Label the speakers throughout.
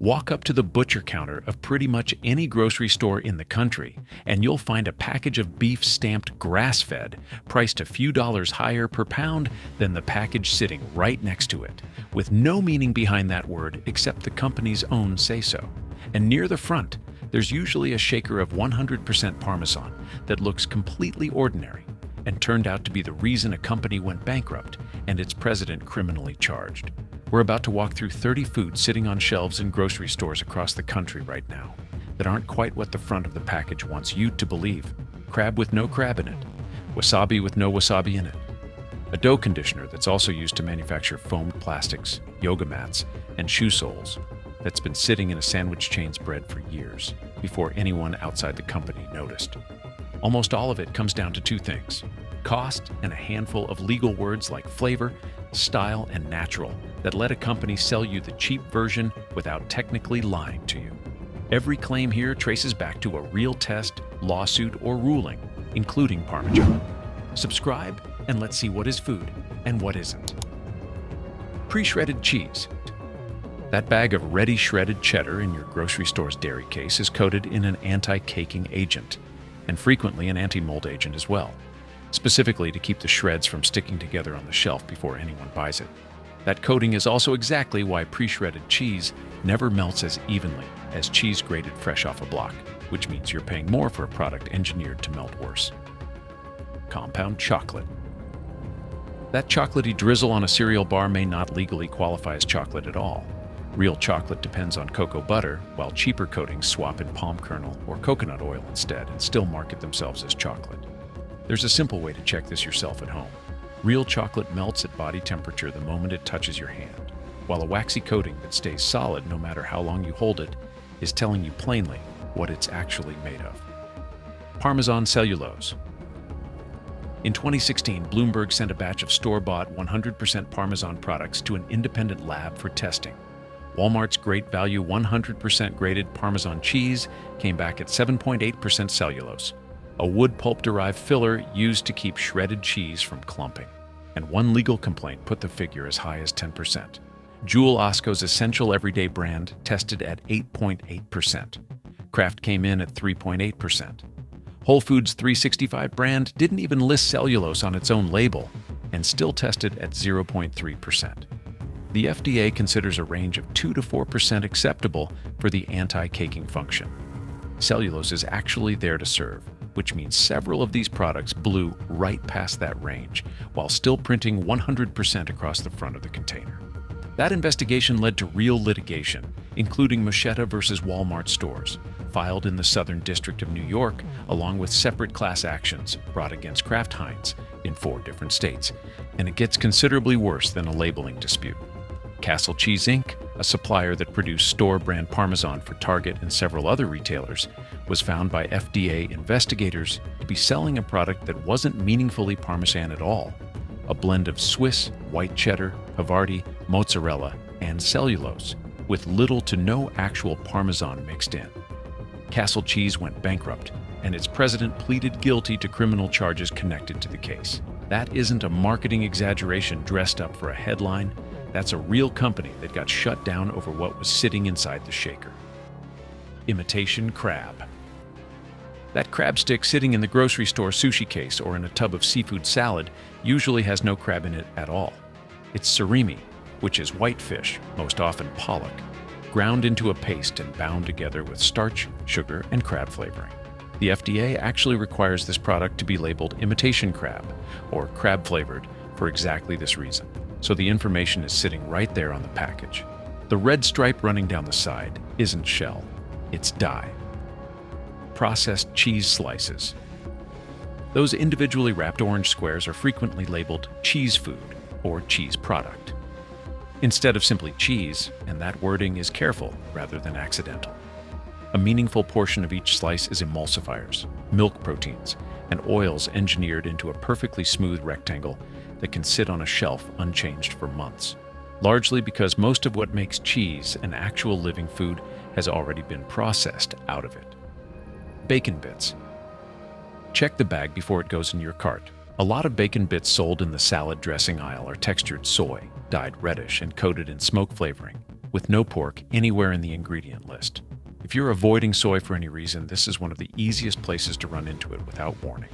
Speaker 1: Walk up to the butcher counter of pretty much any grocery store in the country, and you'll find a package of beef stamped grass-fed, priced a few dollars higher per pound than the package sitting right next to it, with no meaning behind that word except the company's own say-so. And near the front, there's usually a shaker of 100% Parmesan that looks completely ordinary and turned out to be the reason a company went bankrupt and its president criminally charged. We're about to walk through 30 foods sitting on shelves in grocery stores across the country right now that aren't quite what the front of the package wants you to believe. Crab with no crab in it. Wasabi with no wasabi in it. A dough conditioner that's also used to manufacture foamed plastics, yoga mats, and shoe soles that's been sitting in a sandwich chain's bread for years before anyone outside the company noticed. Almost all of it comes down to two things: cost and a handful of legal words like flavor, style, and natural that let a company sell you the cheap version without technically lying to you. Every claim here traces back to a real test, lawsuit, or ruling, including Parmesan. Subscribe and let's see what is food and what isn't. Pre-shredded cheese. That bag of ready shredded cheddar in your grocery store's dairy case is coated in an anti-caking agent, and frequently an anti-mold agent as well, specifically to keep the shreds from sticking together on the shelf before anyone buys it. That coating is also exactly why pre-shredded cheese never melts as evenly as cheese grated fresh off a block, which means you're paying more for a product engineered to melt worse. Compound chocolate. That chocolatey drizzle on a cereal bar may not legally qualify as chocolate at all. Real chocolate depends on cocoa butter, while cheaper coatings swap in palm kernel or coconut oil instead and still market themselves as chocolate. There's a simple way to check this yourself at home. Real chocolate melts at body temperature the moment it touches your hand, while a waxy coating that stays solid no matter how long you hold it is telling you plainly what it's actually made of. Parmesan cellulose. In 2016, Bloomberg sent a batch of store-bought 100% Parmesan products to an independent lab for testing. Walmart's Great Value 100% grated Parmesan cheese came back at 7.8% cellulose, a wood pulp-derived filler used to keep shredded cheese from clumping. And one legal complaint put the figure as high as 10%. Jewel Osco's Essential Everyday brand tested at 8.8%. Kraft came in at 3.8%. Whole Foods 365 brand didn't even list cellulose on its own label and still tested at 0.3%. The FDA considers a range of 2 to 4% acceptable for the anti-caking function. Cellulose is actually there to serve, which means several of these products blew right past that range while still printing 100% across the front of the container. That investigation led to real litigation, including Machetta versus Walmart stores, filed in the Southern District of New York, along with separate class actions brought against Kraft Heinz in 4 different states, and it gets considerably worse than a labeling dispute. Castle Cheese Inc., a supplier that produced store-brand Parmesan for Target and several other retailers, was found by FDA investigators to be selling a product that wasn't meaningfully Parmesan at all, a blend of Swiss, white cheddar, Havarti, mozzarella, and cellulose, with little to no actual Parmesan mixed in. Castle Cheese went bankrupt, and its president pleaded guilty to criminal charges connected to the case. That isn't a marketing exaggeration dressed up for a headline. That's a real company that got shut down over what was sitting inside the shaker. Imitation crab. That crab stick sitting in the grocery store sushi case or in a tub of seafood salad usually has no crab in it at all. It's surimi, which is whitefish, most often pollock, ground into a paste and bound together with starch, sugar, and crab flavoring. The FDA actually requires this product to be labeled imitation crab or crab flavored for exactly this reason. So the information is sitting right there on the package. The red stripe running down the side isn't shell, it's dye. Processed cheese slices. Those individually wrapped orange squares are frequently labeled cheese food or cheese product, instead of simply cheese, and that wording is careful rather than accidental. A meaningful portion of each slice is emulsifiers, milk proteins, and oils engineered into a perfectly smooth rectangle that can sit on a shelf unchanged for months, largely because most of what makes cheese an actual living food has already been processed out of it. Bacon bits. Check the bag before it goes in your cart. A lot of bacon bits sold in the salad dressing aisle are textured soy, dyed reddish, and coated in smoke flavoring, with no pork anywhere in the ingredient list. If you're avoiding soy for any reason, this is one of the easiest places to run into it without warning,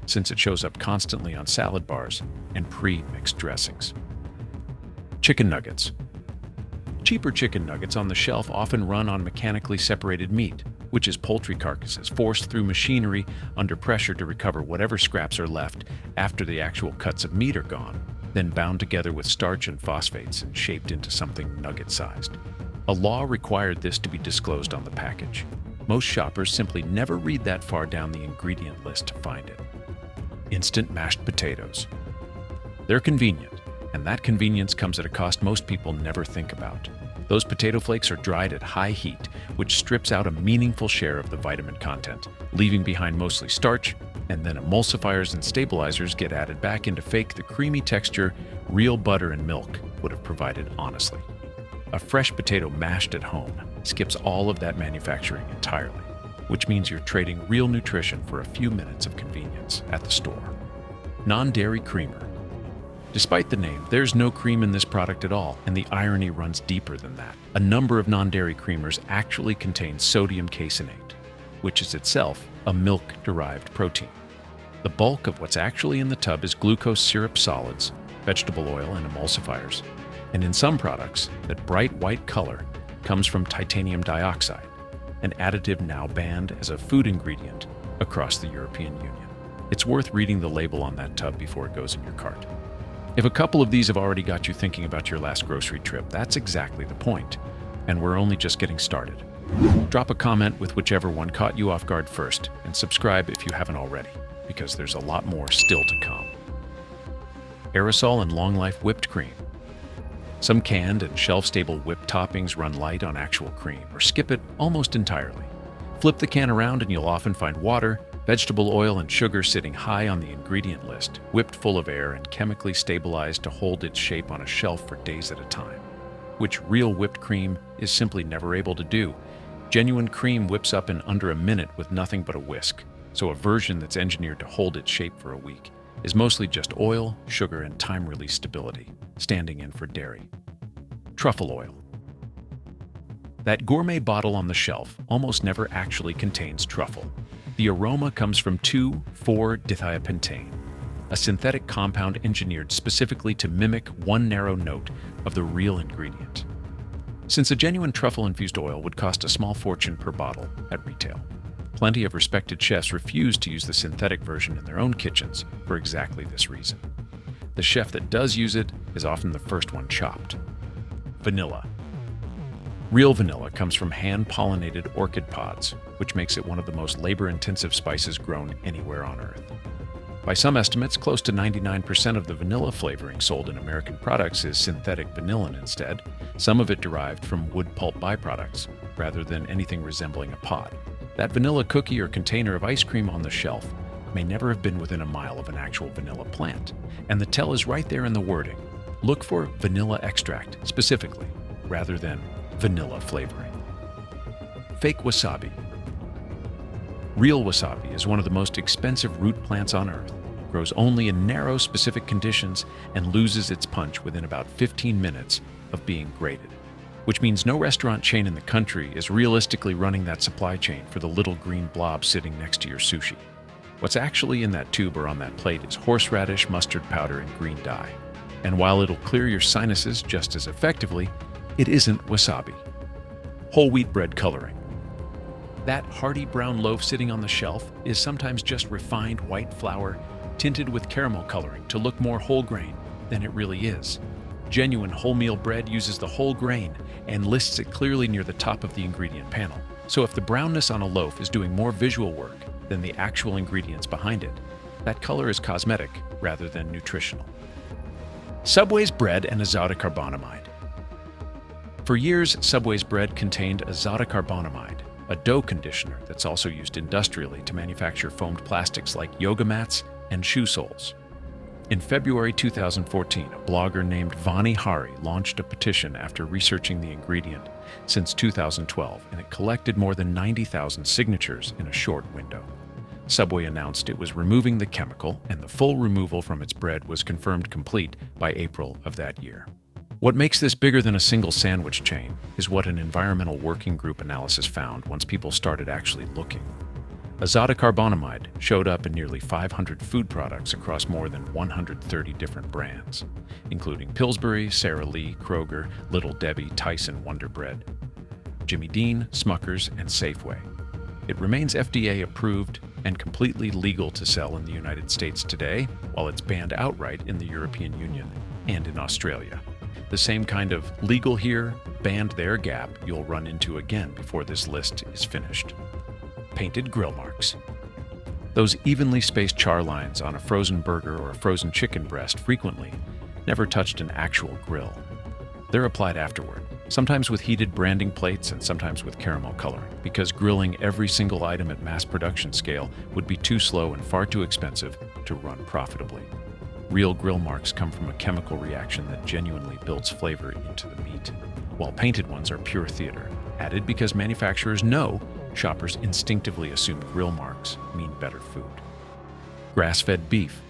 Speaker 1: since it shows up constantly on salad bars and pre-mixed dressings. Chicken nuggets. Cheaper chicken nuggets on the shelf often run on mechanically separated meat, which is poultry carcasses forced through machinery under pressure to recover whatever scraps are left after the actual cuts of meat are gone, then bound together with starch and phosphates and shaped into something nugget-sized. A law required this to be disclosed on the package. Most shoppers simply never read that far down the ingredient list to find it. Instant mashed potatoes. They're convenient, and that convenience comes at a cost most people never think about. Those potato flakes are dried at high heat, which strips out a meaningful share of the vitamin content, leaving behind mostly starch, and then emulsifiers and stabilizers get added back in to fake the creamy texture real butter and milk would have provided honestly. A fresh potato mashed at home skips all of that manufacturing entirely, which means you're trading real nutrition for a few minutes of convenience at the store. Non-dairy creamer. Despite the name, there's no cream in this product at all, and the irony runs deeper than that. A number of non-dairy creamers actually contain sodium caseinate, which is itself a milk-derived protein. The bulk of what's actually in the tub is glucose syrup solids, vegetable oil, and emulsifiers. And in some products, that bright white color comes from titanium dioxide, an additive now banned as a food ingredient across the European Union. It's worth reading the label on that tub before it goes in your cart. If a couple of these have already got you thinking about your last grocery trip, that's exactly the point, and we're only just getting started. Drop a comment with whichever one caught you off guard first, and subscribe if you haven't already, because there's a lot more still to come. Aerosol and long-life whipped cream. Some canned and shelf-stable whipped toppings run light on actual cream, or skip it almost entirely. Flip the can around and you'll often find water, vegetable oil, and sugar sitting high on the ingredient list, whipped full of air and chemically stabilized to hold its shape on a shelf for days at a time, which real whipped cream is simply never able to do. Genuine cream whips up in under a minute with nothing but a whisk, so a version that's engineered to hold its shape for a week is mostly just oil, sugar, and time-release stability, standing in for dairy. Truffle oil. That gourmet bottle on the shelf almost never actually contains truffle. The aroma comes from 2,4-dithiapentane, a synthetic compound engineered specifically to mimic one narrow note of the real ingredient. Since a genuine truffle-infused oil would cost a small fortune per bottle at retail, plenty of respected chefs refuse to use the synthetic version in their own kitchens for exactly this reason. The chef that does use it is often the first one chopped. Vanilla. Real vanilla comes from hand-pollinated orchid pods, which makes it one of the most labor-intensive spices grown anywhere on Earth. By some estimates, close to 99% of the vanilla flavoring sold in American products is synthetic vanillin instead, some of it derived from wood pulp byproducts, rather than anything resembling a pod. That vanilla cookie or container of ice cream on the shelf may never have been within a mile of an actual vanilla plant, and the tell is right there in the wording. Look for vanilla extract specifically, rather than vanilla flavoring. Fake wasabi. Real wasabi is one of the most expensive root plants on Earth, grows only in narrow specific conditions, and loses its punch within about 15 minutes of being grated, which means no restaurant chain in the country is realistically running that supply chain for the little green blob sitting next to your sushi. What's actually in that tube or on that plate is horseradish, mustard powder, and green dye. And while it'll clear your sinuses just as effectively, it isn't wasabi. Whole wheat bread coloring. That hearty brown loaf sitting on the shelf is sometimes just refined white flour tinted with caramel coloring to look more whole grain than it really is. Genuine wholemeal bread uses the whole grain and lists it clearly near the top of the ingredient panel. So if the brownness on a loaf is doing more visual work than the actual ingredients behind it, that color is cosmetic rather than nutritional. Subway's bread and azotocarbonamide. For years, Subway's bread contained azotocarbonamide, a dough conditioner that's also used industrially to manufacture foamed plastics like yoga mats and shoe soles. In February 2014, a blogger named Vani Hari launched a petition after researching the ingredient since 2012, and it collected more than 90,000 signatures in a short window. Subway announced it was removing the chemical, and the full removal from its bread was confirmed complete by April of that year. What makes this bigger than a single sandwich chain is what an environmental working group analysis found once people started actually looking. Azotocarbonamide showed up in nearly 500 food products across more than 130 different brands, including Pillsbury, Sara Lee, Kroger, Little Debbie, Tyson, Wonder Bread, Jimmy Dean, Smucker's, and Safeway. It remains FDA approved and completely legal to sell in the United States today, while it's banned outright in the European Union and in Australia. The same kind of legal here, banned there gap you'll run into again before this list is finished. Painted grill marks. Those evenly spaced char lines on a frozen burger or a frozen chicken breast frequently never touched an actual grill. They're applied afterward, sometimes with heated branding plates and sometimes with caramel coloring, because grilling every single item at mass production scale would be too slow and far too expensive to run profitably. Real grill marks come from a chemical reaction that genuinely builds flavor into the meat, while painted ones are pure theater, added because manufacturers know shoppers instinctively assume grill marks mean better food. Grass-fed beef.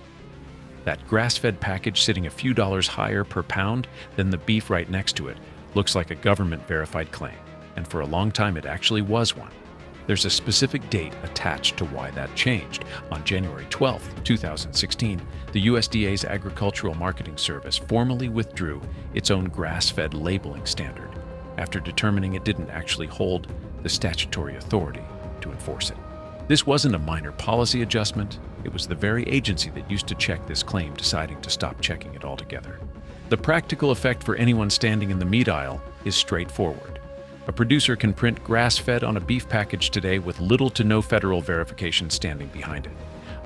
Speaker 1: That grass-fed package sitting a few dollars higher per pound than the beef right next to it looks like a government-verified claim, and for a long time it actually was one. There's a specific date attached to why that changed. On January 12, 2016, the USDA's Agricultural Marketing Service formally withdrew its own grass-fed labeling standard after determining it didn't actually hold the statutory authority to enforce it. This wasn't a minor policy adjustment. It was the very agency that used to check this claim deciding to stop checking it altogether. The practical effect for anyone standing in the meat aisle is straightforward. A producer can print grass-fed on a beef package today with little to no federal verification standing behind it,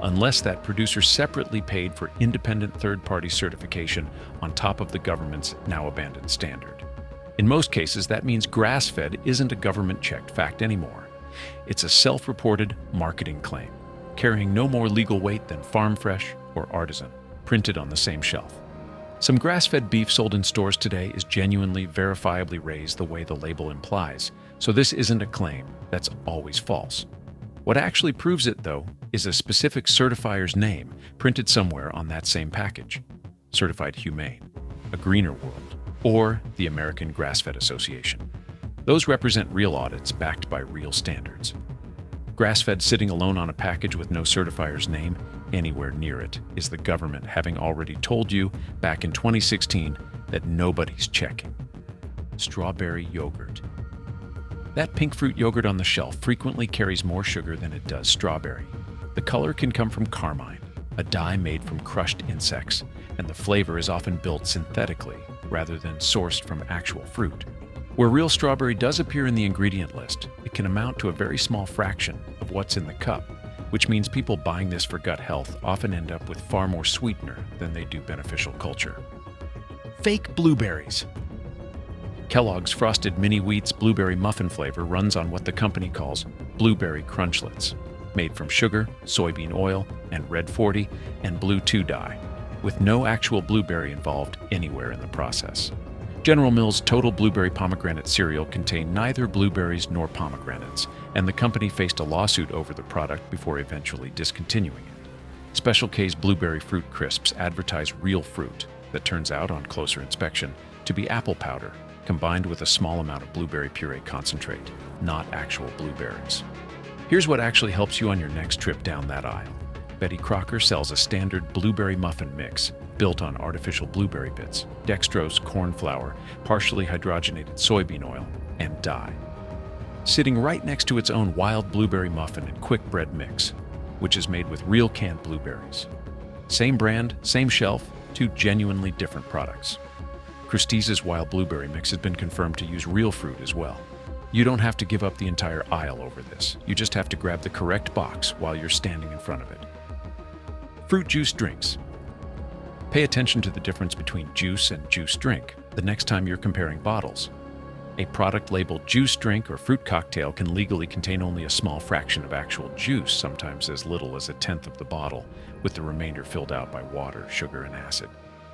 Speaker 1: unless that producer separately paid for independent third-party certification on top of the government's now-abandoned standard. In most cases, that means grass-fed isn't a government-checked fact anymore. It's a self-reported marketing claim, carrying no more legal weight than farm fresh or artisan, printed on the same shelf. Some grass-fed beef sold in stores today is genuinely verifiably raised the way the label implies, so this isn't a claim that's always false. What actually proves it, though, is a specific certifier's name printed somewhere on that same package. Certified Humane, A Greener World, or the American Grass-Fed Association. Those represent real audits backed by real standards. Grass-fed sitting alone on a package with no certifier's name anywhere near it is the government having already told you back in 2016 that nobody's checking. Strawberry yogurt. That pink fruit yogurt on the shelf frequently carries more sugar than it does strawberry. The color can come from carmine, a dye made from crushed insects, and the flavor is often built synthetically rather than sourced from actual fruit. Where real strawberry does appear in the ingredient list, it can amount to a very small fraction of what's in the cup, which means people buying this for gut health often end up with far more sweetener than they do beneficial culture. Fake blueberries. Kellogg's Frosted Mini Wheats blueberry muffin flavor runs on what the company calls blueberry crunchlets, made from sugar, soybean oil, and red 40 and blue 2 dye, with no actual blueberry involved anywhere in the process. General Mills' Total Blueberry Pomegranate cereal contained neither blueberries nor pomegranates, and the company faced a lawsuit over the product before eventually discontinuing it. Special K's Blueberry Fruit Crisps advertise real fruit that turns out, on closer inspection, to be apple powder, combined with a small amount of blueberry puree concentrate, not actual blueberries. Here's what actually helps you on your next trip down that aisle. Betty Crocker sells a standard blueberry muffin mix built on artificial blueberry bits, dextrose, corn flour, partially hydrogenated soybean oil, and dye. Sitting right next to its own wild blueberry muffin and quick bread mix, which is made with real canned blueberries. Same brand, same shelf, two genuinely different products. Christie's wild blueberry mix has been confirmed to use real fruit as well. You don't have to give up the entire aisle over this. You just have to grab the correct box while you're standing in front of it. Fruit juice drinks. Pay attention to the difference between juice and juice drink the next time you're comparing bottles. A product labeled juice drink or fruit cocktail can legally contain only a small fraction of actual juice, sometimes as little as a tenth of the bottle, with the remainder filled out by water, sugar, and acid.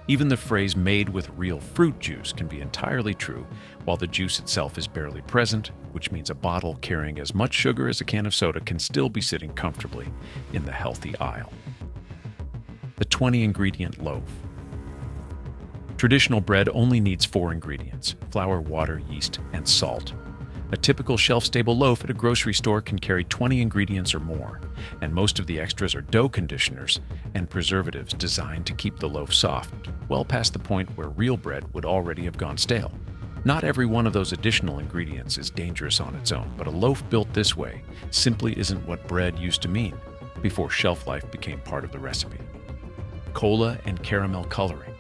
Speaker 1: Even the phrase "made with real fruit juice" can be entirely true, while the juice itself is barely present, which means a bottle carrying as much sugar as a can of soda can still be sitting comfortably in the healthy aisle. The 20-ingredient loaf. Traditional bread only needs 4 ingredients: flour, water, yeast, and salt. A typical shelf-stable loaf at a grocery store can carry 20 ingredients or more, and most of the extras are dough conditioners and preservatives designed to keep the loaf soft, well past the point where real bread would already have gone stale. Not every one of those additional ingredients is dangerous on its own, but a loaf built this way simply isn't what bread used to mean before shelf life became part of the recipe. Cola and caramel coloring.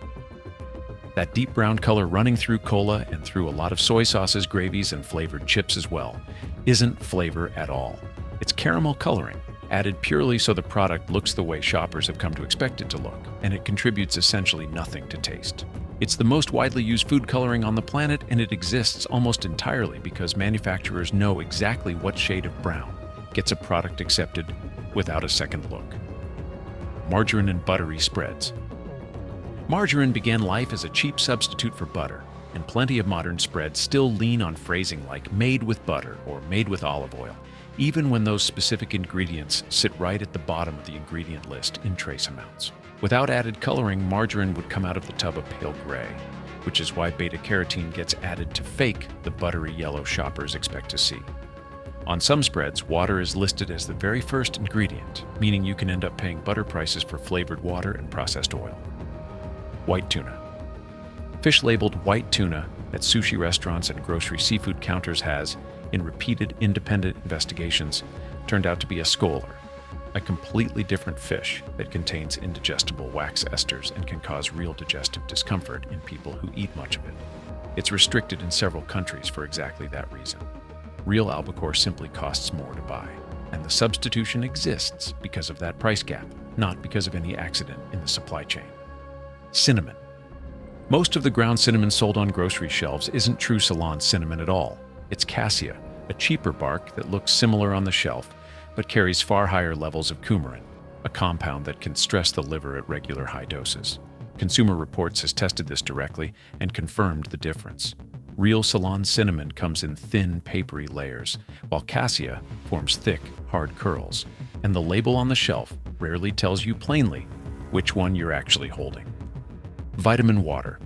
Speaker 1: That deep brown color running through cola and through a lot of soy sauces, gravies, and flavored chips as well isn't flavor at all. It's caramel coloring, added purely so the product looks the way shoppers have come to expect it to look, and it contributes essentially nothing to taste. It's the most widely used food coloring on the planet, and it exists almost entirely because manufacturers know exactly what shade of brown gets a product accepted without a second look. Margarine and buttery spreads. Margarine began life as a cheap substitute for butter, and plenty of modern spreads still lean on phrasing like made with butter or made with olive oil, even when those specific ingredients sit right at the bottom of the ingredient list in trace amounts. Without added coloring, margarine would come out of the tub a pale gray, which is why beta-carotene gets added to fake the buttery yellow shoppers expect to see. On some spreads, water is listed as the very first ingredient, meaning you can end up paying butter prices for flavored water and processed oil. White tuna. Fish labeled white tuna at sushi restaurants and grocery seafood counters has, in repeated independent investigations, turned out to be a scholar, a completely different fish that contains indigestible wax esters and can cause real digestive discomfort in people who eat much of it. It's restricted in several countries for exactly that reason. Real albacore simply costs more to buy, and the substitution exists because of that price gap, not because of any accident in the supply chain. Cinnamon. Most of the ground cinnamon sold on grocery shelves isn't true Ceylon cinnamon at all. It's cassia, a cheaper bark that looks similar on the shelf, but carries far higher levels of coumarin, a compound that can stress the liver at regular high doses. Consumer Reports has tested this directly and confirmed the difference. Real Ceylon cinnamon comes in thin, papery layers, while cassia forms thick, hard curls, and the label on the shelf rarely tells you plainly which one you're actually holding. Vitamin water.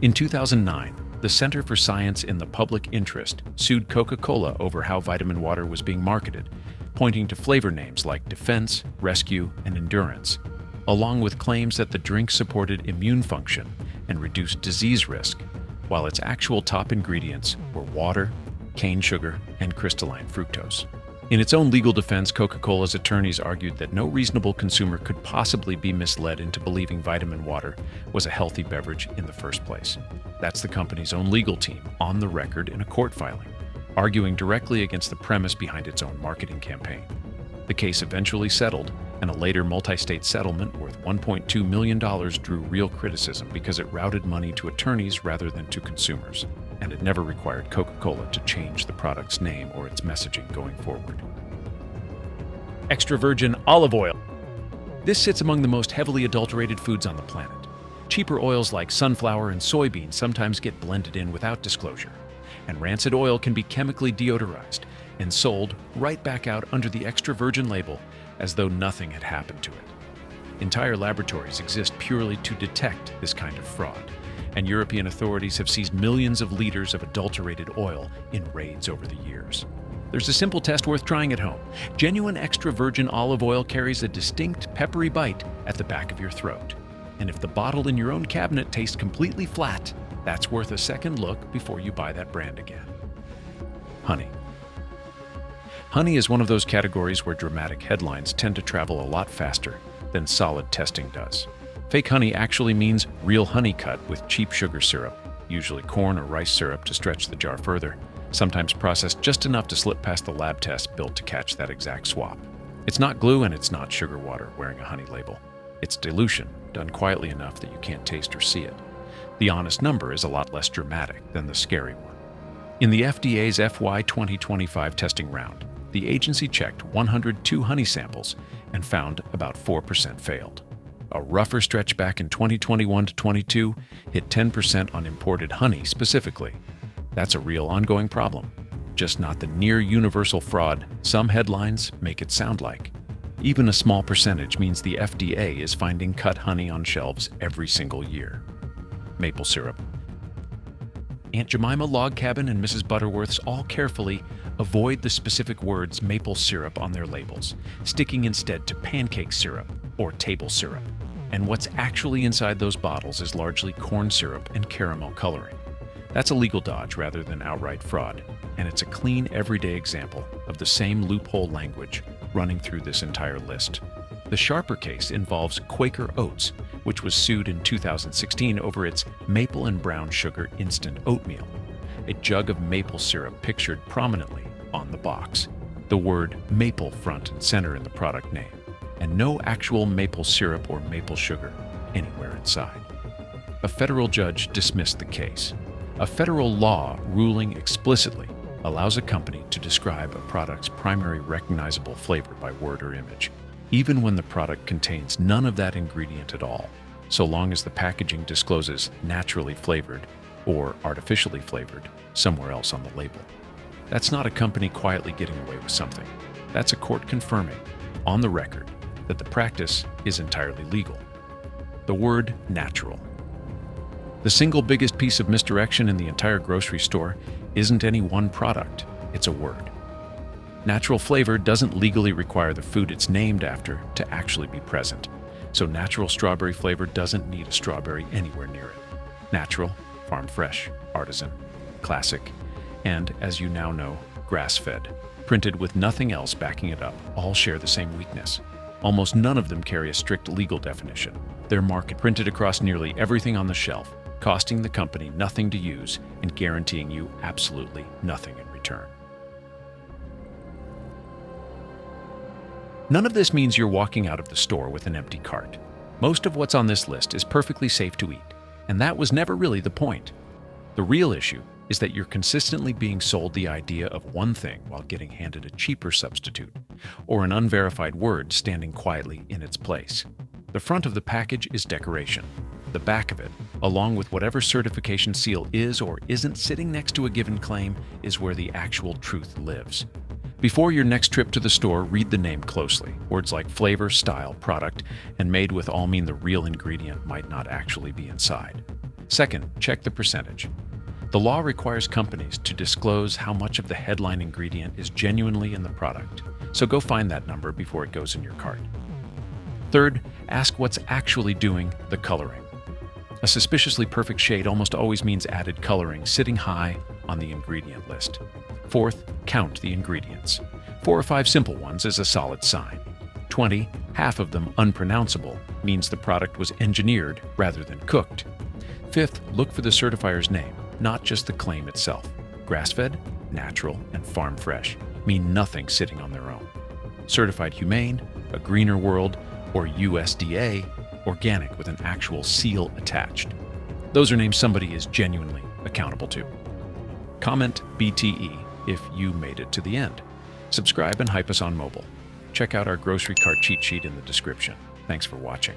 Speaker 1: In 2009, the Center for Science in the Public Interest sued Coca-Cola over how vitamin water was being marketed, pointing to flavor names like Defense, Rescue, and Endurance, along with claims that the drink supported immune function and reduced disease risk, while its actual top ingredients were water, cane sugar, and crystalline fructose. In its own legal defense, Coca-Cola's attorneys argued that no reasonable consumer could possibly be misled into believing vitamin water was a healthy beverage in the first place. That's the company's own legal team on the record in a court filing, arguing directly against the premise behind its own marketing campaign. The case eventually settled, and a later multi-state settlement worth $1.2 million drew real criticism because it routed money to attorneys rather than to consumers, and it never required Coca-Cola to change the product's name or its messaging going forward. Extra virgin olive oil. This sits among the most heavily adulterated foods on the planet. Cheaper oils like sunflower and soybean sometimes get blended in without disclosure, and rancid oil can be chemically deodorized and sold right back out under the extra virgin label as though nothing had happened to it. Entire laboratories exist purely to detect this kind of fraud, and European authorities have seized millions of liters of adulterated oil in raids over the years. There's a simple test worth trying at home. Genuine extra virgin olive oil carries a distinct peppery bite at the back of your throat. And if the bottle in your own cabinet tastes completely flat, that's worth a second look before you buy that brand again. Honey. Honey is one of those categories where dramatic headlines tend to travel a lot faster than solid testing does. Fake honey actually means real honey cut with cheap sugar syrup, usually corn or rice syrup to stretch the jar further, sometimes processed just enough to slip past the lab test built to catch that exact swap. It's not glue and it's not sugar water wearing a honey label. It's dilution, done quietly enough that you can't taste or see it. The honest number is a lot less dramatic than the scary one. In the FDA's FY 2025 testing round, the agency checked 102 honey samples and found about 4% failed. A rougher stretch back in 2021 to 22 hit 10% on imported honey specifically. That's a real ongoing problem, just not the near-universal fraud some headlines make it sound like. Even a small percentage means the FDA is finding cut honey on shelves every single year. maple syrup. Aunt Jemima Log Cabin and Mrs. Butterworth's all carefully avoid the specific words maple syrup on their labels, sticking instead to pancake syrup or table syrup. And what's actually inside those bottles is largely corn syrup and caramel coloring. That's a legal dodge rather than outright fraud, and it's a clean, everyday example of the same loophole language running through this entire list. The sharper case involves Quaker Oats, which was sued in 2016 over its maple and brown sugar instant oatmeal, a jug of maple syrup pictured prominently on the box, the word maple front and center in the product name, and no actual maple syrup or maple sugar anywhere inside. A federal judge dismissed the case. A federal law ruling explicitly allows a company to describe a product's primary recognizable flavor by word or image, even when the product contains none of that ingredient at all, so long as the packaging discloses naturally flavored or artificially flavored somewhere else on the label. That's not a company quietly getting away with something. That's a court confirming, on the record, that the practice is entirely legal. The word natural. The single biggest piece of misdirection in the entire grocery store isn't any one product, it's a word. Natural flavor doesn't legally require the food it's named after to actually be present, so natural strawberry flavor doesn't need a strawberry anywhere near it. Natural, farm fresh, artisan, classic, and, as you now know, grass-fed, printed with nothing else backing it up, all share the same weakness. Almost none of them carry a strict legal definition. They're market printed across nearly everything on the shelf, costing the company nothing to use and guaranteeing you absolutely nothing in return. None of this means you're walking out of the store with an empty cart. Most of what's on this list is perfectly safe to eat, and that was never really the point. The real issue is that you're consistently being sold the idea of one thing while getting handed a cheaper substitute, or an unverified word standing quietly in its place. The front of the package is decoration. The back of it, along with whatever certification seal is or isn't sitting next to a given claim, is where the actual truth lives. Before your next trip to the store, read the name closely. Words like flavor, style, product, and made with all mean the real ingredient might not actually be inside. Second, check the percentage. The law requires companies to disclose how much of the headline ingredient is genuinely in the product, so go find that number before it goes in your cart. Third, ask what's actually doing the coloring. A suspiciously perfect shade almost always means added coloring sitting high on the ingredient list. Fourth, count the ingredients. 4 or 5 simple ones is a solid sign. 20, half of them unpronounceable, means the product was engineered rather than cooked. Fifth, look for the certifier's name, not just the claim itself. Grass-fed, natural, and farm fresh mean nothing sitting on their own. Certified humane, a greener world, or USDA, organic with an actual seal attached. Those are names somebody is genuinely accountable to. Comment BTE if you made it to the end. Subscribe and hype us on mobile. Check out our grocery cart cheat sheet in the description. Thanks for watching.